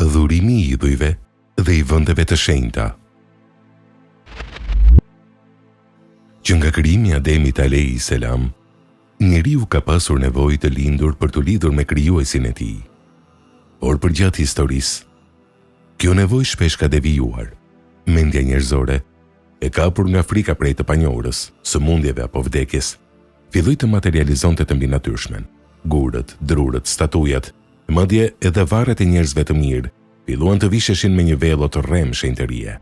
Dhurimi i idhujve dhe i vendeve të shenjta. Që nga krijimi i Ademit alayhi salam, njeriu ka pasur nevojë të lindur për të lidhur me krijuesin e tij. Por përgjatë historisë, kjo nevojë shpesh ka devijuar. Mendja njerëzore, e kapur nga frika prej të panjohurës, sëmundjeve apo vdekjes, filloi të materializonte të mbinatyrshmen. Gurët, drurët, statujat, madje edhe varret e njerëzve të mirë, filluan të visheshin me një vello të rrem shenjtërie.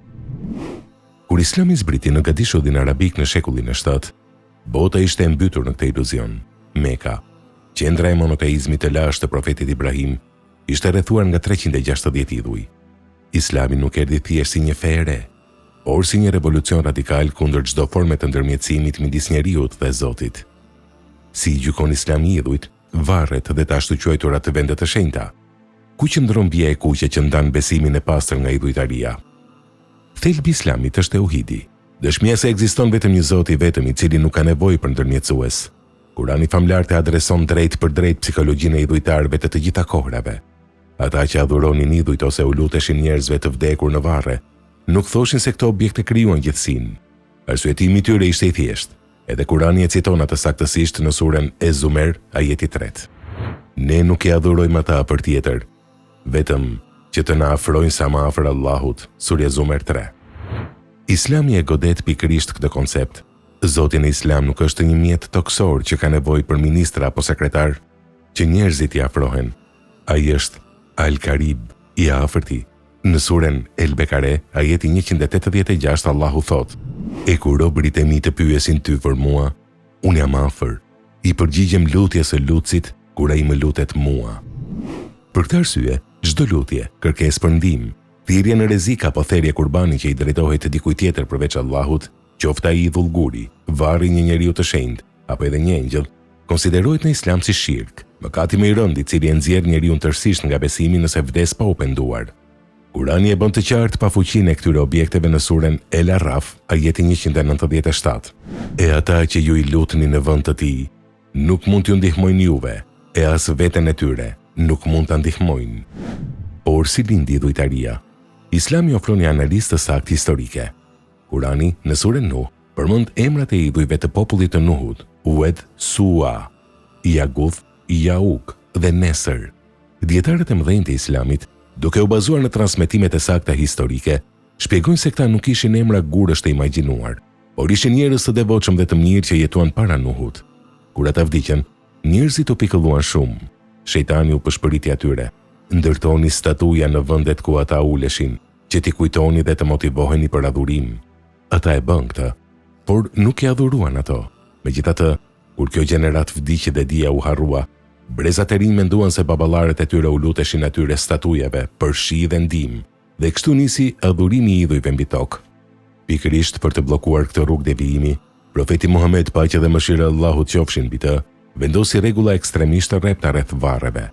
Kur Islami zbriti në gadishullin arabik në shekullin e 7, bota ishte e mbytur në këtë iluzion. Meka, qendra e monoteizmit të lashtë të profetit Ibrahim, ishte rrethuar nga 360 idhuj. Islami nuk erdhi thjesht si një fe e re, por si një revolucion radikal kundër çdo forme të ndërmjetësimit midis njeriut dhe Zotit. Si i gjykon Islami idhujt, varret dhe të ashtu quajtura të vendet të shenjta? Ku qëndron bia e kuqe që ndan besimin e pastër nga idhujtaria? Thelbi i Islamit është tauhidi, dëshmia se ekziston vetëm një Zot i vetëm i cili nuk ka nevojë për ndërmjetësues. Kurani famlar të adreson drejt për drejt psikologjinë e idhujtarëve të gjitha kohrave. Ata që adhuronin idhujt ose u luteshin njerëzve të vdekur në varre, nuk thoshin se këto objekte krijuan gjithësinë. Arsyetimi i tyre ishte i thjeshtë. Edhe Kurani e citon atë saktësisht në surën Ez-Zumer, ajeti 3. Ne nuk e adhurojmë ata për tjetër, vetëm që të na afrojnë sa më afër Allahut, surja Zumer 3. Islami e godet pikërisht këtë koncept. Zoti në Islam nuk është një mjet toksor që ka nevojë për ministra apo sekretar që njerëzit i afrohen. Ai është Al-Karib, i afërti. Në surën El-Bekare, ajeti 186, Allahu thot: E kur robërit e mi të pyesin ty për mua, unë jam afër, i përgjigjem lutjes së lutësit kur ai më lutet mua. Për këtë arsye, çdo lutje, kërkesë për ndihmë, thirrje në rrezik apo therrje kurbani që i drejtohet të dikujt tjetër përveç Allahut, qoftë ai i dhullguri, varri një njeriu të shenjtë apo edhe një engjëll, konsiderohet në Islam si shirk, mëkati më i rënd i cili e nxjerr njeriu tërësisht nga besimi nëse vdes pa u penduar. Kurani e bën të qartë pafuqinë e këtyre objekteve në surën El-Araf, ajeti 197. E ata që ju i lutni në vend të tij, nuk mund t'ju ndihmojnë juve, e as veten e tyre nuk mund ta ndihmojnë. Por si lindi idhujtaria? Islami ofron një analizë të saktë historike. Kurani në surën Nuh përmend emrat e idhujve të popullit të Nuhut: Ued, Sua, Yaguth, Yauk dhe Nesër. Dietarët e mëdhenj të Islamit, duke u bazuar në transmetimet e sakta historike, shpjegojnë se këta nuk ishin emra gurësht e imagjinuar, por ishin njerëz të devotshëm dhe të mirë që jetuan para Nuhut. Kur ata vdiqën, njerëzit u pikëlluan shumë. Shejtani u pëshpëriti atyre, ndërtoni statuja në vendet ku ata uleshin, që t'i kujtoni dhe të motivoheni për adhurim. Ata e bën këtë, por nuk e adhuruan ato. Megjithatë, kur kjo gjenerat vdiqi dhe dia u harrua, brezat e rinj menduan se baballarët e tyre u luteshin atyre statujave për shi dhe ndihmë, dhe kështu nisi adhurimi i idhujve mbi tokë. Pikërisht për të bllokuar këtë rrugë devijimi, profeti Muhammed, paqja dhe mëshira e Allahut qofshin mbi të, vendosi rregulla ekstremishtë rrepta rreth varreve.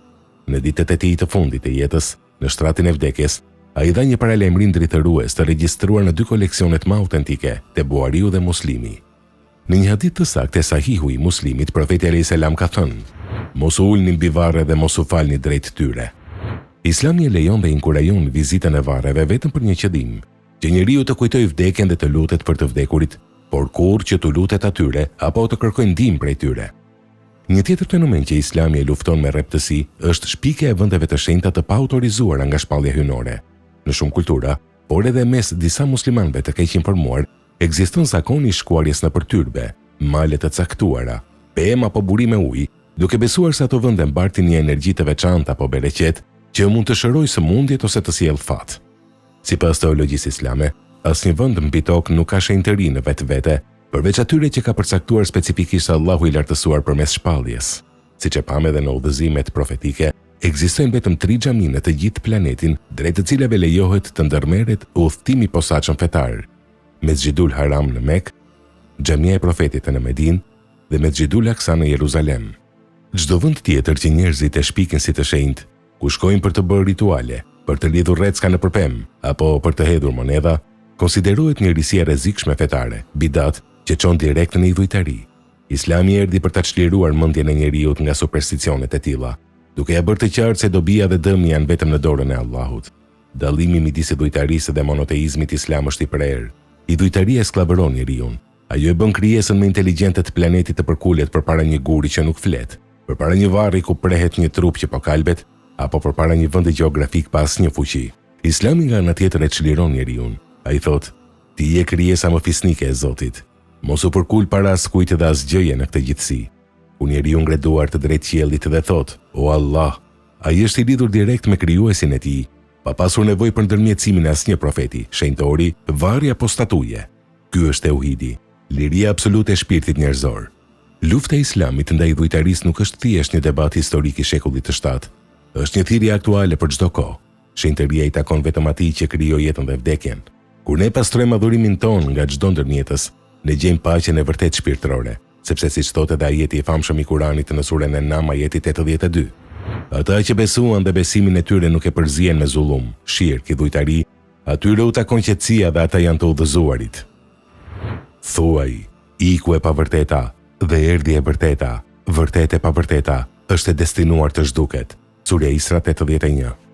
Në ditët e tij të fundit të jetës, në shtratin e vdekjes, ai dha një paralajmërim drejtërues të regjistruar në 2 koleksionet më autentike, te Buhariu dhe Muslimi. Në një hadith të saktë e Sahihu i Muslimit, profeti alayhis salam ka thënë: Mos u ulni mbi varre dhe mos u falni drejt tyre. Islami e lejon dhe inkurajon vizitën e varreve vetëm për një qëllim, që njeriu të kujtojë vdekjen dhe të lutet për të vdekurit, por kur që të lutet atyre apo të kërkojë ndihmë prej tyre. Një tjetër fenomen që Islami e lufton me rreptësi është shpikja e vendeve të shenjta të paautorizuara nga shpallja hyjnore. Në shumë kultura, por edhe mes disa muslimanëve të keq informuar, ekziston zakoni i shkuarjes nëpër tyrbe, male të caktuara, pemë apo burime ujë, duke besuar se ato vende mbartin një energji të veçantë apo bereqet që mund të shërojë sëmundjet ose të sjellë fat. Sipas teologjisë islame, asnjë vend mbi tokë nuk ka shenjtëri në vetvete, përveç atyre që ka përcaktuar specifikisht Allahu i lartësuar përmes shpalljes. Siç e pam edhe në udhëzimet profetike, ekzistojnë vetëm 3 xhami në të gjithë planetin, drejt të cilave lejohet të ndërmerret udhëtimi i posaçëm fetar: Mesxhidul Haram në Mekë, Xhamia e Profetit në Medinë dhe Mesxhidul Aqsa në Jeruzalem. Çdo vend tjetër që njerëzit e shpikin si të shenjtë, ku shkojnë për të bërë rituale, për të lidhur recka në përpem apo për të hedhur monedha, konsiderohet një risi e rrezikshme fetare, bidat, që çon direkt në idhujtari. Islami erdhi për ta çliruar mendjen e njeriut nga supersticionet e tilla, duke ia bërë të qartë se dobia dhe dëmi janë vetëm në dorën e Allahut. Dallimi midis idhujtarisë dhe monoteizmit islam është i prerë. Idhujtaria e skllavëron njeriu. Ajo e bën krijesën më inteligjente të planetit të përkulet përpara një guri që nuk flet, përpara një varri ku prehet një trup që po kalbet, apo përpara një vendi gjeografik pa asnjë fuqi. Islami nga ana tjetër e çliron njeriu. Ai thotë: "Ti je krijesa më fisnike e Zotit. Mos u përkul para askujt dhe asgjëje në këtë gjithësi." Ku njeriu ngre duart të drejt qiellit dhe thotë: "O Allah", ai është i lidhur direkt me krijuesin e tij, pa pasur nevojë për ndërmjetësimin e asnjë profeti, shenjtori, varri apo statuje. Ky është tauhidi, liria absolute e shpirtit njerëzor. Lufta e Islamit ndaj idhujtarisë nuk është thjesht një debat historik i shekullit të 7. Është një thirrje aktuale për çdo kohë. Shenjtëria i takon vetëm atij që krijoi jetën dhe vdekjen. Kur ne pastrojmë adhurimin ton nga çdo ndërmjetës, ne gjejmë paqen e vërtet shpirtërore, sepse siç thotë edhe ajeti i famshëm i Kuranit në surën An-Nam ajeti 82. Ata që besuan dhe besimin e tyre nuk e përzien me zullum, shirk, idhujtari, atyre u takon qetësia dhe ata janë të udhëzuarit. Thuaj, iku e pavërteta dhe erdhi e vërteta, vërtet e pavërteta është e destinuar të zhduket. Surja Isra 81.